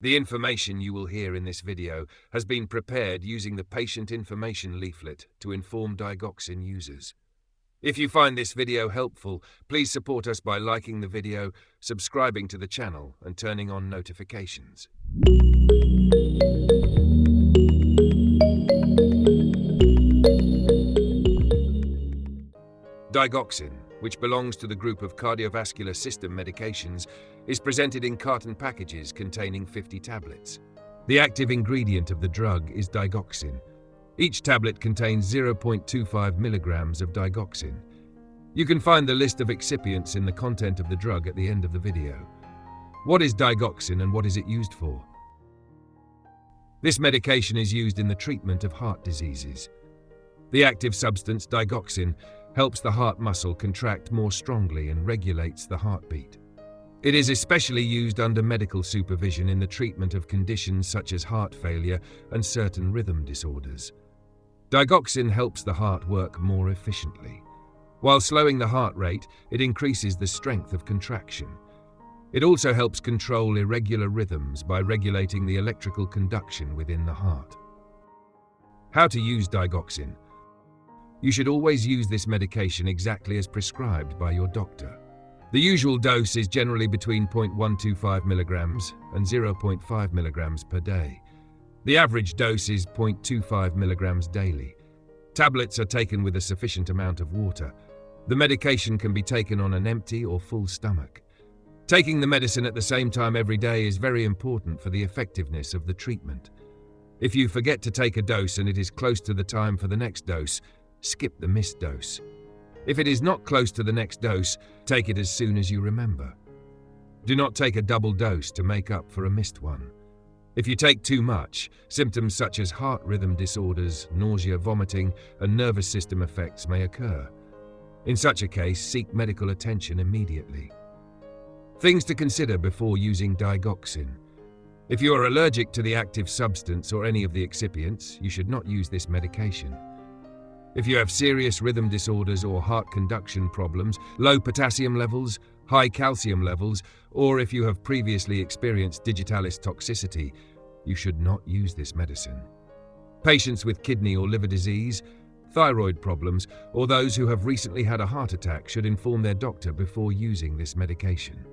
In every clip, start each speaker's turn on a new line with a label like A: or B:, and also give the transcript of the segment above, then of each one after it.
A: The information you will hear in this video has been prepared using the patient information leaflet to inform digoxin users. If you find this video helpful, please support us by liking the video, subscribing to the channel, and turning on notifications. Digoxin, which belongs to the group of cardiovascular system medications, is presented in carton packages containing 50 tablets. The active ingredient of the drug is digoxin. Each tablet contains 0.25 milligrams of digoxin. You can find the list of excipients in the content of the drug at the end of the video. What is digoxin and what is it used for? This medication is used in the treatment of heart diseases. The active substance, digoxin, helps the heart muscle contract more strongly and regulates the heartbeat. It is especially used under medical supervision in the treatment of conditions such as heart failure and certain rhythm disorders. Digoxin helps the heart work more efficiently. While slowing the heart rate, it increases the strength of contraction. It also helps control irregular rhythms by regulating the electrical conduction within the heart. How to use digoxin? You should always use this medication exactly as prescribed by your doctor. The usual dose is generally between 0.125 milligrams and 0.5 milligrams per day. The average dose is 0.25 milligrams daily. Tablets are taken with a sufficient amount of water. The medication can be taken on an empty or full stomach. Taking the medicine at the same time every day is very important for the effectiveness of the treatment. If you forget to take a dose and it is close to the time for the next dose, skip the missed dose. If it is not close to the next dose, take it as soon as you remember. Do not take a double dose to make up for a missed one. If you take too much, symptoms such as heart rhythm disorders, nausea, vomiting, and nervous system effects may occur. In such a case, seek medical attention immediately. Things to consider before using digoxin. If you are allergic to the active substance or any of the excipients, you should not use this medication. If you have serious rhythm disorders or heart conduction problems, low potassium levels, high calcium levels, or if you have previously experienced digitalis toxicity, you should not use this medicine. Patients with kidney or liver disease, thyroid problems, or those who have recently had a heart attack should inform their doctor before using this medication.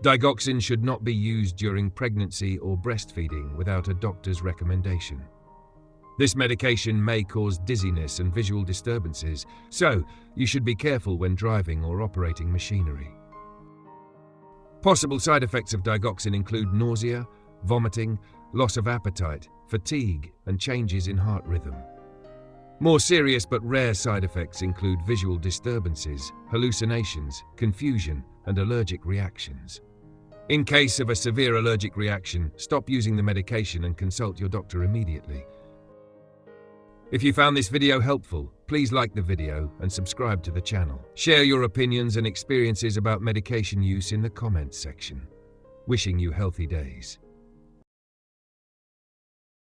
A: Digoxin should not be used during pregnancy or breastfeeding without a doctor's recommendation. This medication may cause dizziness and visual disturbances, so you should be careful when driving or operating machinery. Possible side effects of digoxin include nausea, vomiting, loss of appetite, fatigue, and changes in heart rhythm. More serious but rare side effects include visual disturbances, hallucinations, confusion, and allergic reactions. In case of a severe allergic reaction, stop using the medication and consult your doctor immediately. If you found this video helpful, please like the video and subscribe to the channel. Share your opinions and experiences about medication use in the comments section. Wishing you healthy days.